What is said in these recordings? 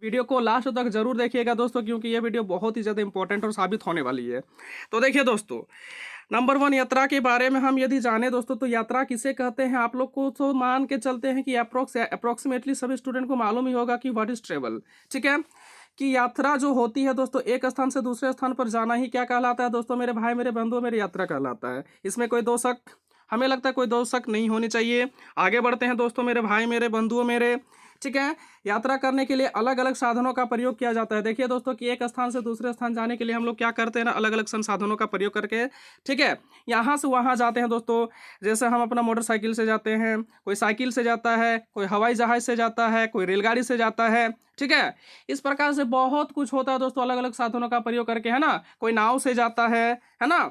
Video को last तक जरूर देखिएगा दोस्तों, क्योंकि ये वीडियो बहुत ही ज़्यादा इंपॉर्टेंट और साबित होने वाली है। तो देखिए दोस्तों, नंबर 1 यात्रा के बारे में हम यदि जाने दोस्तों, तो यात्रा किसे कहते हैं आप लोग को तो मान के चलते हैं कि अप्रोक्सीमेटली सभी स्टूडेंट को मालूम ही होगा कि व्हाट इज ट्रेवल। ठीक है, कि यात्रा जो होती है दोस्तों, एक स्थान से दूसरे स्थान पर जाना ही क्या कहलाता है दोस्तों, मेरे भाई मेरे बंधु मेरी यात्रा कहलाता है। इसमें कोई दो शक, हमें लगता है कोई दो शक नहीं होनी चाहिए। आगे बढ़ते हैं दोस्तों मेरे भाई मेरे बंधुओं मेरे। ठीक है, यात्रा करने के लिए अलग अलग साधनों का प्रयोग किया जाता है। देखिए दोस्तों कि एक स्थान से दूसरे स्थान जाने के लिए हम लोग क्या करते हैं ना, अलग अलग संसाधनों का प्रयोग करके, ठीक है, यहाँ से वहाँ जाते हैं दोस्तों। जैसे हम अपना मोटरसाइकिल से जाते हैं, कोई साइकिल से जाता है, कोई हवाई जहाज से जाता है, कोई रेलगाड़ी से जाता है। ठीक है, इस प्रकार से बहुत कुछ होता है दोस्तों, अलग अलग साधनों का प्रयोग करके, है ना। कोई नाव से जाता है ना।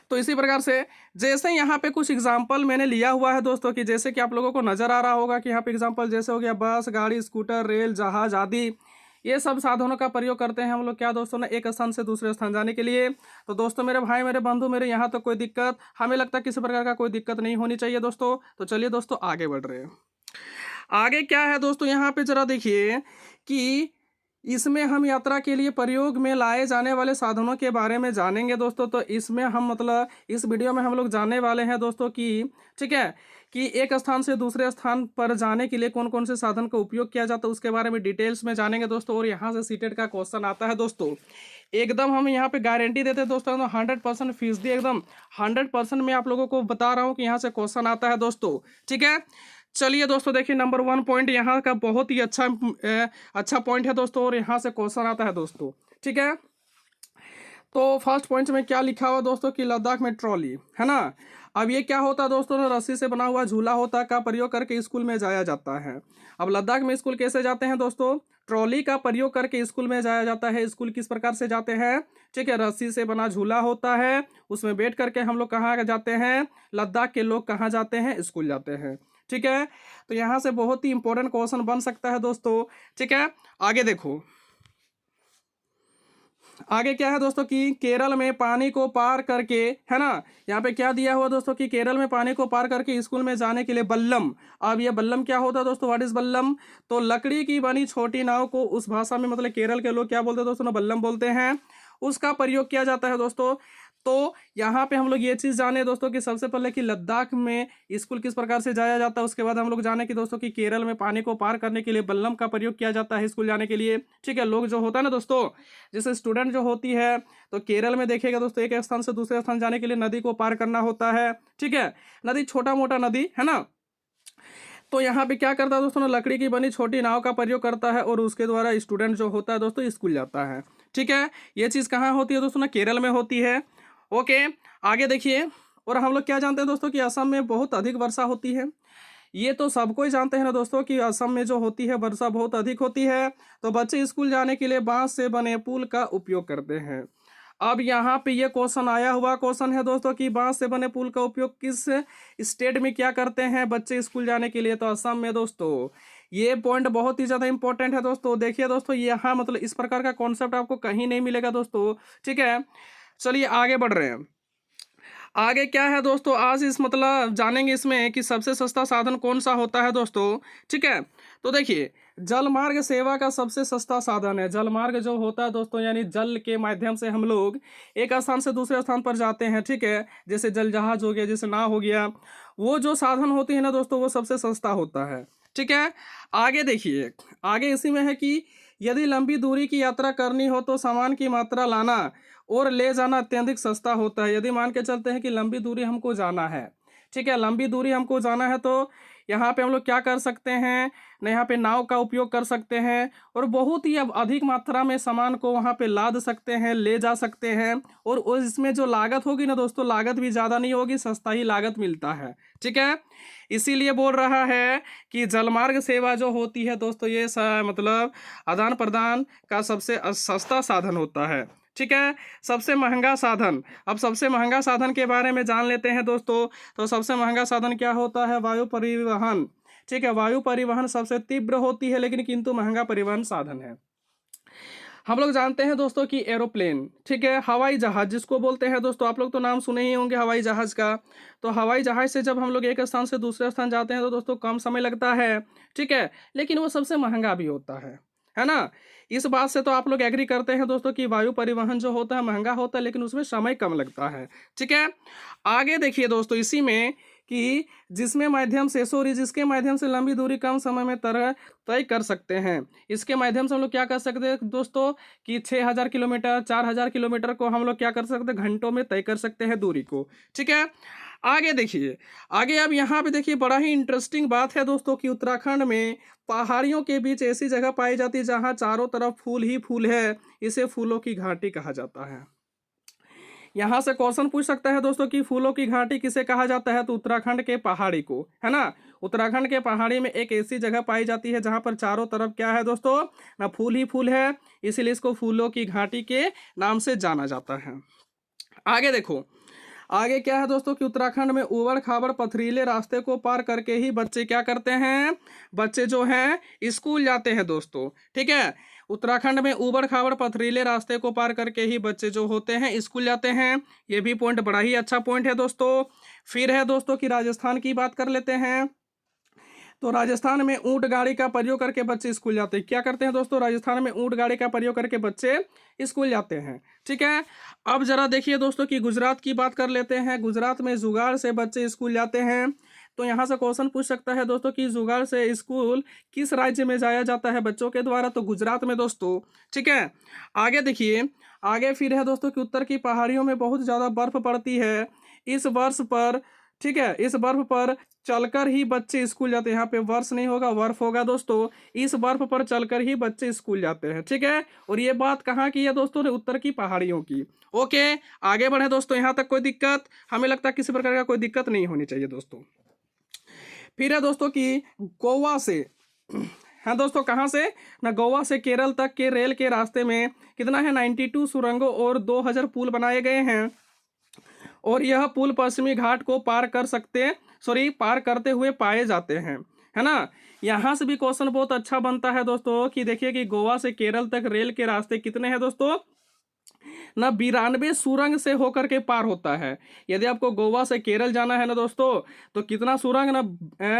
तो इसी प्रकार से जैसे यहाँ पे कुछ एग्जाम्पल मैंने लिया हुआ है दोस्तों, कि जैसे कि आप लोगों को नज़र आ रहा होगा कि यहाँ पे एग्जाम्पल जैसे हो गया बस, गाड़ी, स्कूटर, रेल, जहाज आदि। ये सब साधनों का प्रयोग करते हैं हम लोग क्या दोस्तों ना, एक स्थान से दूसरे स्थान जाने के लिए। तो दोस्तों मेरे भाई मेरे बंधु मेरे, यहाँ तो कोई दिक्कत, हमें लगता है किसी प्रकार का कोई दिक्कत नहीं होनी चाहिए दोस्तों। तो चलिए दोस्तों आगे बढ़ रहे हैं। आगे क्या है दोस्तों, यहाँ पे जरा देखिए कि इसमें हम यात्रा के लिए प्रयोग में लाए जाने वाले साधनों के बारे में जानेंगे दोस्तों। तो इसमें हम मतलब इस वीडियो में हम लोग जानने वाले हैं दोस्तों कि, ठीक है, कि एक स्थान से दूसरे स्थान पर जाने के लिए कौन कौन से साधन का उपयोग किया जाता है उसके बारे में डिटेल्स में जानेंगे दोस्तों। और यहाँ से सीटेट का क्वेश्चन आता है दोस्तों, एकदम हम यहाँ पे गारंटी देते हैं दोस्तों, 100% फीसदी एकदम 100% मैं आप लोगों को बता रहा हूँ कि यहाँ से क्वेश्चन आता है दोस्तों। ठीक है, चलिए दोस्तों देखिए, नंबर 1 पॉइंट यहाँ का बहुत ही अच्छा पॉइंट है दोस्तों, और यहाँ से क्वेश्चन आता है दोस्तों। ठीक है, तो फर्स्ट पॉइंट में क्या लिखा हुआ दोस्तों कि लद्दाख में ट्रॉली, है ना। अब ये क्या होता है दोस्तों ना, रस्सी से बना हुआ झूला होता है का प्रयोग करके स्कूल में जाया जाता है। अब लद्दाख में स्कूल कैसे जाते हैं दोस्तों, ट्रॉली का प्रयोग करके स्कूल में जाया जाता है। स्कूल किस प्रकार से जाते हैं, ठीक है, रस्सी से बना झूला होता है, उसमें बैठ करके हम लोग कहाँ जाते हैं, लद्दाख के लोग कहाँ जाते हैं, स्कूल जाते हैं। ठीक है, तो यहाँ से बहुत ही इंपॉर्टेंट क्वेश्चन बन सकता है दोस्तों। ठीक है, आगे देखो, आगे क्या है दोस्तों कि केरल में पानी को पार करके, है ना, यहाँ पे क्या दिया हुआ दोस्तों कि केरल में पानी को पार करके स्कूल में जाने के लिए बल्लम। अब ये बल्लम क्या होता है दोस्तों, व्हाट इज बल्लम, तो लकड़ी की बनी छोटी नाव को उस भाषा में मतलब केरल के लोग क्या बोलते हैं दोस्तों ना, बल्लम बोलते हैं, उसका प्रयोग किया जाता है दोस्तों। तो यहाँ पे हम लोग ये चीज़ जाने दोस्तों कि सबसे पहले कि लद्दाख में स्कूल किस प्रकार से जाया जाता है, उसके बाद हम लोग जाने कि दोस्तों कि केरल में पानी को पार करने के लिए बल्लम का प्रयोग किया जाता है स्कूल जाने के लिए। ठीक है, लोग जो होता है ना दोस्तों, जैसे स्टूडेंट जो होती है, तो केरल में देखिएगा दोस्तों एक स्थान से दूसरे स्थान जाने के लिए नदी को पार करना होता है। ठीक है, नदी छोटा मोटा नदी है ना, तो यहाँ पे क्या करता है दोस्तों ना, लकड़ी की बनी छोटी नाव का प्रयोग करता है और उसके द्वारा स्टूडेंट जो होता है दोस्तों स्कूल जाता है। ठीक है, ये चीज़ कहाँ होती है दोस्तों ना, केरल में होती है। ओके, आगे देखिए, और हम लोग क्या जानते हैं दोस्तों कि असम में बहुत अधिक वर्षा होती है। ये तो सबको ही जानते हैं ना दोस्तों कि असम में जो होती है वर्षा बहुत अधिक होती है। तो बच्चे स्कूल जाने के लिए बांस से बने पुल का उपयोग करते हैं। अब यहाँ पे ये क्वेश्चन आया हुआ क्वेश्चन है दोस्तों कि बांस से बने पुल का उपयोग किस स्टेट में क्या करते हैं बच्चे स्कूल जाने के लिए, तो असम में दोस्तों। ये पॉइंट बहुत ही ज़्यादा इंपॉर्टेंट है दोस्तों। देखिए दोस्तों, यहाँ मतलब इस प्रकार का कॉन्सेप्ट आपको कहीं नहीं मिलेगा दोस्तों। ठीक है, चलिए आगे बढ़ रहे हैं। आगे क्या है दोस्तों, आज इस मतलब जानेंगे इसमें कि सबसे सस्ता साधन कौन सा होता है दोस्तों। ठीक है, तो देखिए, जलमार्ग सेवा का सबसे सस्ता साधन है। जलमार्ग जो होता है दोस्तों, यानी जल के माध्यम से हम लोग एक स्थान से दूसरे स्थान पर जाते हैं। ठीक है, जैसे जल जहाज हो गया, जैसे नाव हो गया, वो जो साधन होती है ना दोस्तों, वो सबसे सस्ता होता है। ठीक है, आगे देखिए, आगे इसी में है कि यदि लंबी दूरी की यात्रा करनी हो तो सामान की मात्रा लाना और ले जाना अत्यधिक सस्ता होता है। यदि मान के चलते हैं कि लंबी दूरी हमको जाना है, ठीक है, लंबी दूरी हमको जाना है, तो यहाँ पे हम लोग क्या कर सकते हैं ना, यहाँ पे नाव का उपयोग कर सकते हैं और बहुत ही अब अधिक मात्रा में सामान को वहाँ पे लाद सकते हैं, ले जा सकते हैं। और इसमें जो लागत होगी ना दोस्तों, लागत भी ज़्यादा नहीं होगी, सस्ता ही लागत मिलता है। ठीक है, इसीलिए बोल रहा है कि जलमार्ग सेवा जो होती है दोस्तों, ये मतलब आदान प्रदान का सबसे सस्ता साधन होता है। ठीक है, सबसे महंगा साधन, अब सबसे महंगा साधन के बारे में जान लेते हैं दोस्तों। तो सबसे महंगा साधन क्या होता है, वायु परिवहन। ठीक है, वायु परिवहन सबसे तीव्र होती है लेकिन किंतु महंगा परिवहन साधन है। हम लोग जानते हैं दोस्तों कि एरोप्लेन, ठीक है, हवाई जहाज जिसको बोलते हैं दोस्तों, आप लोग तो नाम सुने ही होंगे हवाई जहाज का। तो हवाई जहाज से जब हम लोग एक स्थान से दूसरे स्थान जाते हैं तो दोस्तों कम समय लगता है। ठीक है, लेकिन वो सबसे महंगा भी होता है है ना। इस बात से तो आप लोग एग्री करते हैं दोस्तों कि वायु परिवहन जो होता है महंगा होता है, लेकिन उसमें समय कम लगता है। ठीक है, आगे देखिए दोस्तों इसी में कि जिसमें माध्यम से जिसके माध्यम से लंबी दूरी कम समय में तय कर सकते हैं। इसके माध्यम से हम लोग क्या कर सकते हैं दोस्तों कि 6000 किलोमीटर 4000 किलोमीटर को हम लोग क्या कर सकते हैं, घंटों में तय कर सकते हैं दूरी को। ठीक है, आगे देखिए, आगे अब यहाँ पे देखिए बड़ा ही इंटरेस्टिंग बात है दोस्तों कि उत्तराखंड में पहाड़ियों के बीच ऐसी जगह पाई जाती है जहाँ चारों तरफ फूल ही फूल है। इसे फूलों की घाटी कहा जाता है। यहाँ से क्वेश्चन पूछ सकता है दोस्तों कि फूलों की घाटी किसे कहा जाता है, तो उत्तराखंड के पहाड़ी को, है ना। उत्तराखंड के पहाड़ी में एक ऐसी जगह पाई जाती है जहाँ पर चारों तरफ क्या है दोस्तों, ना फूल ही फूल है, इसीलिए इसको फूलों की घाटी के नाम से जाना जाता है। आगे देखो, आगे क्या है दोस्तों कि उत्तराखंड में ऊबड़ खाबड़ पथरीले रास्ते को पार करके ही बच्चे क्या करते हैं, बच्चे जो हैं स्कूल जाते हैं दोस्तों। ठीक है, उत्तराखंड में ऊबड़ खाबड़ पथरीले रास्ते को पार करके ही बच्चे जो होते हैं स्कूल जाते हैं। ये भी पॉइंट बड़ा ही अच्छा पॉइंट है दोस्तों। फिर है दोस्तों कि राजस्थान की बात कर लेते हैं। तो राजस्थान में ऊंट गाड़ी का प्रयोग करके बच्चे स्कूल जाते हैं। क्या करते हैं दोस्तों, राजस्थान में ऊंट गाड़ी का प्रयोग करके बच्चे स्कूल जाते हैं। ठीक है, अब जरा देखिए दोस्तों कि गुजरात की बात कर लेते हैं। गुजरात में जुगाड़ से बच्चे स्कूल जाते हैं। तो यहाँ से क्वेश्चन पूछ सकता है दोस्तों कि जुगाड़ से स्कूल किस राज्य में जाया जाता है बच्चों के द्वारा, तो गुजरात में दोस्तों। ठीक है, आगे देखिए, आगे फिर है दोस्तों कि उत्तर की पहाड़ियों में बहुत ज़्यादा बर्फ पड़ती है। इस वर्ष पर, ठीक है, इस बर्फ पर चलकर ही बच्चे स्कूल जाते हैं। यहाँ पे वर्ष नहीं होगा, बर्फ होगा दोस्तों। इस बर्फ पर चलकर ही बच्चे स्कूल जाते हैं। ठीक है, और ये बात कहाँ की है दोस्तों ने, उत्तर की पहाड़ियों की। ओके, आगे बढ़े दोस्तों। यहाँ तक कोई दिक्कत, हमें लगता है किसी प्रकार का कोई दिक्कत नहीं होनी चाहिए दोस्तों। फिर है दोस्तों कि गोवा से, हाँ दोस्तों, कहाँ से ना, गोवा से केरल तक के रेल के रास्ते में कितना है, 92 सुरंगों और 2000 पुल बनाए गए हैं। और यह पुल पश्चिमी घाट को पार करते हुए पाए जाते हैं, है ना। यहाँ से भी क्वेश्चन बहुत अच्छा बनता है दोस्तों कि देखिए कि गोवा से केरल तक रेल के रास्ते कितने हैं दोस्तों, ना 92 सुरंग से होकर के पार होता है। यदि आपको गोवा से केरल जाना है ना दोस्तों, तो कितना सुरंग ना,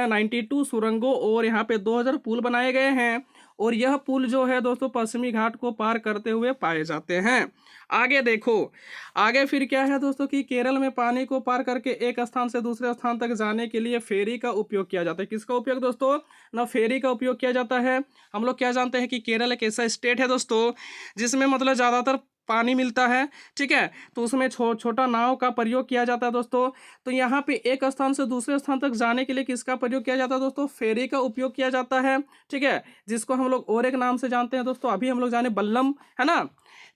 92 सुरंगों और यहाँ पे 2000 पुल बनाए गए हैं। और यह पुल जो है दोस्तों पश्चिमी घाट को पार करते हुए पाए जाते हैं। आगे देखो, आगे फिर क्या है दोस्तों कि केरल में पानी को पार करके एक स्थान से दूसरे स्थान तक जाने के लिए फेरी का उपयोग किया जाता है। किसका उपयोग दोस्तों, ना फेरी का उपयोग किया जाता है। हम लोग क्या जानते हैं कि केरल एक ऐसा स्टेट है दोस्तों जिसमें मतलब ज़्यादातर पानी मिलता है। ठीक है, तो उसमें छोटा नाव का प्रयोग किया जाता है दोस्तों। तो यहाँ पे एक स्थान से दूसरे स्थान तक जाने के लिए किसका प्रयोग किया जाता है दोस्तों, फेरी का उपयोग किया जाता है। ठीक है, जिसको हम लोग और एक नाम से जानते हैं दोस्तों, अभी हम लोग जाने बल्लम, है ना।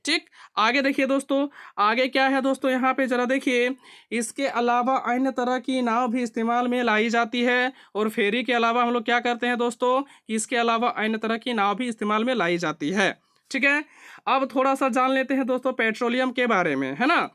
ठीक, आगे देखिए दोस्तों, आगे क्या है दोस्तों, यहाँ पे जरा देखिए, इसके अलावा अन्य तरह की नाव भी इस्तेमाल में लाई जाती है। और फेरी के अलावा हम लोग क्या करते हैं दोस्तों, इसके अलावा अन्य तरह की नाव भी इस्तेमाल में लाई जाती है। ठीक है, अब थोड़ा सा जान लेते हैं दोस्तों पेट्रोलियम के बारे में, है ना।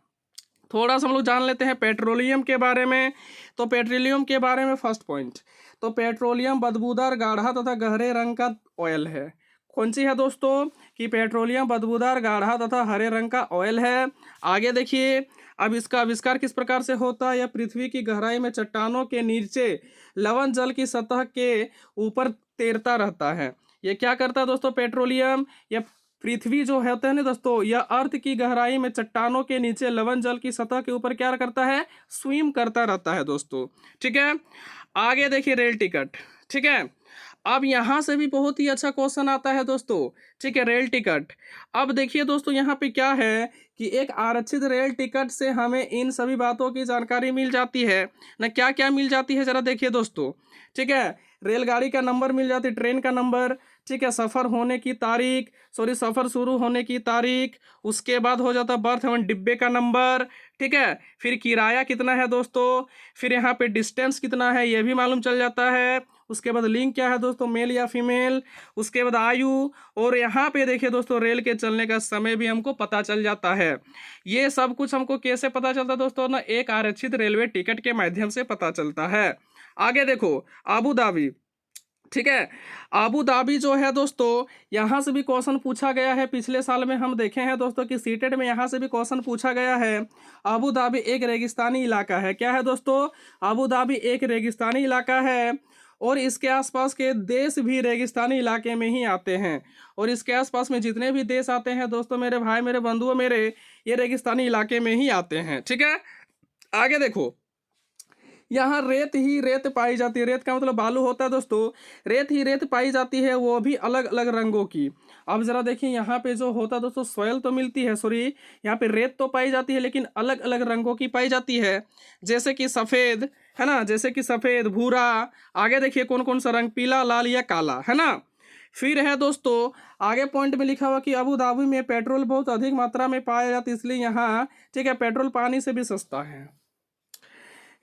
थोड़ा सा हम लोग जान लेते हैं पेट्रोलियम के बारे में। तो पेट्रोलियम के बारे में फर्स्ट पॉइंट, तो पेट्रोलियम बदबूदार गाढ़ा तथा गहरे रंग का ऑयल है। कौन सी है दोस्तों, कि पेट्रोलियम बदबूदार गाढ़ा तथा हरे रंग का ऑयल है। आगे देखिए, अब इसका आविष्कार किस प्रकार से होता है, यह पृथ्वी की गहराई में चट्टानों के नीचे लवण जल की सतह के ऊपर तैरता रहता है। ये क्या करता है दोस्तों, पेट्रोलियम, यह पृथ्वी जो होता है ना दोस्तों, यह अर्थ की गहराई में चट्टानों के नीचे लवण जल की सतह के ऊपर क्या करता है, स्विम करता रहता है दोस्तों। ठीक है, आगे देखिए रेल टिकट। ठीक है, अब यहाँ से भी बहुत ही अच्छा क्वेश्चन आता है दोस्तों। ठीक है, रेल टिकट। अब देखिए दोस्तों यहाँ पे क्या है कि एक आरक्षित रेल टिकट से हमें इन सभी बातों की जानकारी मिल जाती है ना। क्या क्या मिल जाती है जरा देखिए दोस्तों। ठीक है, रेलगाड़ी का नंबर मिल जाती है, ट्रेन का नंबर। ठीक है, सफ़र होने की तारीख, सफ़र शुरू होने की तारीख, उसके बाद हो जाता बर्थ एवं डिब्बे का नंबर। ठीक है, फिर किराया कितना है दोस्तों, फिर यहाँ पे डिस्टेंस कितना है ये भी मालूम चल जाता है। उसके बाद लिंक क्या है दोस्तों, मेल या फीमेल। उसके बाद आयु, और यहाँ पे देखिए दोस्तों रेल के चलने का समय भी हमको पता चल जाता है। ये सब कुछ हमको कैसे पता चलता है दोस्तों ना, एक आरक्षित रेलवे टिकट के माध्यम से पता चलता है। आगे देखो अबू धाबी। ठीक है, अबू धाबी जो है दोस्तों, यहाँ से भी क्वेश्चन पूछा गया है। पिछले साल में हम देखे हैं दोस्तों कि सीटेट में यहाँ से भी क्वेश्चन पूछा गया है। अबू धाबी एक रेगिस्तानी इलाका है। क्या है दोस्तों, अबू धाबी एक रेगिस्तानी इलाका है। और इसके आसपास के देश भी रेगिस्तानी इलाके में ही आते हैं। और इसके आसपास में जितने भी देश आते हैं दोस्तों, मेरे भाई मेरे बंधुओं मेरे, ये रेगिस्तानी इलाके में ही आते हैं। ठीक है, आगे देखो, यहाँ रेत ही रेत पाई जाती है। रेत का मतलब बालू होता है दोस्तों। रेत ही रेत पाई जाती है, वो भी अलग अलग रंगों की। अब जरा देखिए, यहाँ पे जो होता है दोस्तों, सॉयल तो मिलती है, सॉरी, यहाँ पे रेत तो पाई जाती है लेकिन अलग अलग रंगों की पाई जाती है। जैसे कि सफ़ेद, है ना, जैसे कि सफ़ेद, भूरा। आगे देखिए कौन कौन सा रंग, पीला, लाल या काला, है ना। फिर है दोस्तों, आगे पॉइंट में लिखा हुआ कि अबू धाबी में पेट्रोल बहुत अधिक मात्रा में पाया जाता है, इसलिए यहाँ, ठीक है, पेट्रोल पानी से भी सस्ता है।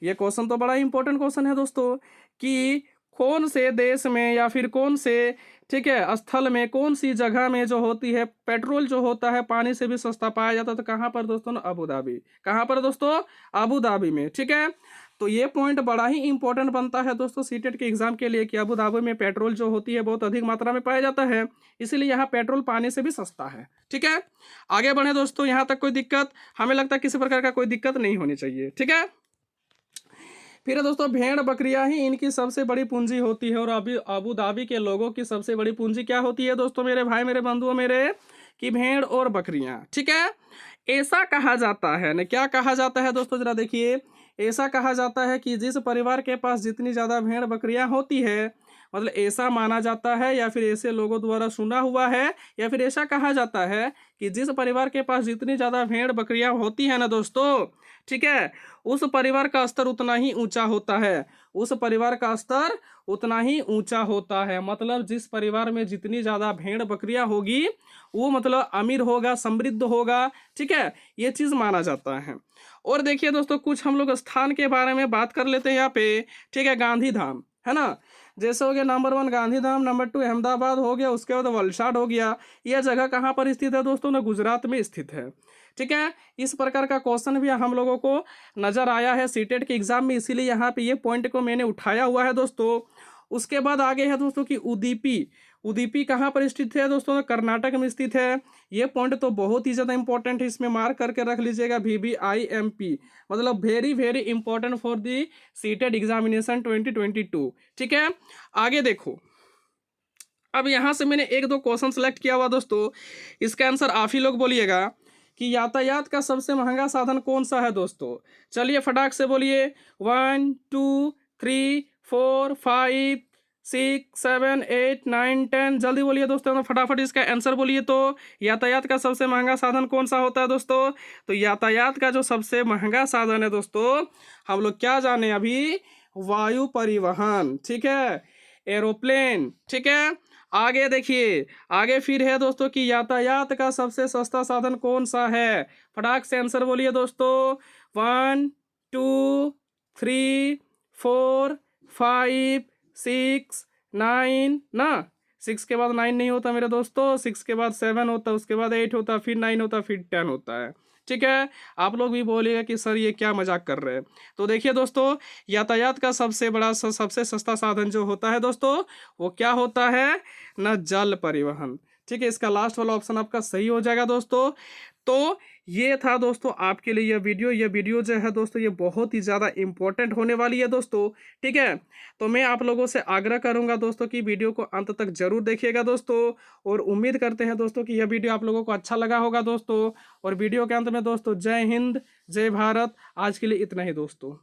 ये क्वेश्चन तो बड़ा इंपॉर्टेंट क्वेश्चन है दोस्तों, कि कौन से देश में या फिर कौन से, ठीक है, स्थल में, कौन सी जगह में जो होती है पेट्रोल जो होता है पानी से भी सस्ता पाया जाता है। तो कहाँ पर दोस्तों, अबू धाबी। कहाँ पर दोस्तों, अबू धाबी में। ठीक है, तो ये पॉइंट बड़ा ही इंपॉर्टेंट बनता है दोस्तों सीटेट के एग्जाम के लिए, कि अबू धाबी में पेट्रोल जो होती है बहुत अधिक मात्रा में पाया जाता है, इसीलिए यहाँ पेट्रोल पानी से भी सस्ता है। ठीक है, आगे बढ़े दोस्तों, यहाँ तक कोई दिक्कत, हमें लगता है किसी प्रकार का कोई दिक्कत नहीं होनी चाहिए। ठीक है, फिर दोस्तों, भेड़ बकरियां ही इनकी सबसे बड़ी पूंजी होती है। और अभी अबू धाबी के लोगों की सबसे बड़ी पूंजी क्या होती है दोस्तों, मेरे भाई मेरे बंधुओं मेरे, कि भेड़ और बकरियां। ठीक है, ऐसा कहा जाता है ना, क्या कहा जाता है दोस्तों, जरा देखिए, ऐसा कहा जाता है कि जिस परिवार के पास जितनी ज़्यादा भेड़ बकरियां होती है, मतलब ऐसा माना जाता है, या फिर ऐसे लोगों द्वारा सुना हुआ है, या फिर ऐसा कहा जाता है कि जिस परिवार के पास जितनी ज़्यादा भेड़ बकरियां होती है ना दोस्तों, ठीक है, उस परिवार का स्तर उतना ही ऊंचा होता है। उस परिवार का स्तर उतना ही ऊंचा होता है। मतलब जिस परिवार में जितनी ज़्यादा भेड़ बकरियां होगी, वो मतलब अमीर होगा, समृद्ध होगा। ठीक है, ये चीज़ माना जाता है। और देखिए दोस्तों, कुछ हम लोग स्थान के बारे में बात कर लेते हैं यहाँ पे। ठीक है, गांधी धाम, है ना, जैसे हो गया नंबर 1 गांधी धाम, नंबर 2 अहमदाबाद हो गया, उसके बाद वलसाड हो गया। यह जगह कहाँ पर स्थित है दोस्तों, ना गुजरात में स्थित है। ठीक है, इस प्रकार का क्वेश्चन भी हम लोगों को नजर आया है सीटेट के एग्जाम में, इसीलिए यहाँ पे ये पॉइंट को मैंने उठाया हुआ है दोस्तों। उसके बाद आगे है दोस्तों कि उदीपी। उदीपी कहाँ पर स्थित है दोस्तों, कर्नाटक में स्थित है। ये पॉइंट तो बहुत ही ज़्यादा इंपॉर्टेंट है, इसमें मार्क करके रख लीजिएगा, VVIMP, मतलब very very important for the CTET examination 2022। ठीक है, आगे देखो, अब यहाँ से मैंने एक दो क्वेश्चन सेलेक्ट किया हुआ दोस्तों, इसका आंसर आप ही लोग बोलिएगा कि यातायात का सबसे महंगा साधन कौन सा है दोस्तों। चलिए फटाक से बोलिए, 1 2 3 4 5 6 7 8 9 10, जल्दी बोलिए दोस्तों, फटाफट इसका आंसर बोलिए। तो यातायात का सबसे महंगा साधन कौन सा होता है दोस्तों, तो यातायात का जो सबसे महंगा साधन है दोस्तों, हम लोग क्या जाने अभी, वायु परिवहन। ठीक है, एरोप्लेन। ठीक है, आगे देखिए, आगे फिर है दोस्तों कि यातायात का सबसे सस्ता साधन कौन सा है, फटाक से आंसर बोलिए दोस्तों। 1 2 3 4 5 6 9 ना, 6 के बाद 9 नहीं होता मेरे दोस्तों, 6 के बाद 7 होता है, उसके बाद 8 होता है, फिर 9 होता है, फिर 10 होता है। ठीक है, आप लोग भी बोलिएगा कि सर ये क्या मजाक कर रहे हैं। तो देखिए दोस्तों, यातायात का सबसे बड़ा सबसे सस्ता साधन जो होता है दोस्तों, वो क्या होता है ना, जल परिवहन। ठीक है, इसका लास्ट वाला ऑप्शन आपका सही हो जाएगा दोस्तों। तो ये था दोस्तों आपके लिए ये वीडियो जो है दोस्तों, ये बहुत ही ज़्यादा इंपॉर्टेंट होने वाली है दोस्तों। ठीक है, तो मैं आप लोगों से आग्रह करूंगा दोस्तों कि वीडियो को अंत तक जरूर देखिएगा दोस्तों, और उम्मीद करते हैं दोस्तों कि यह वीडियो आप लोगों को अच्छा लगा होगा दोस्तों। और वीडियो के अंत में दोस्तों, जय हिंद, जय भारत। आज के लिए इतना ही दोस्तों।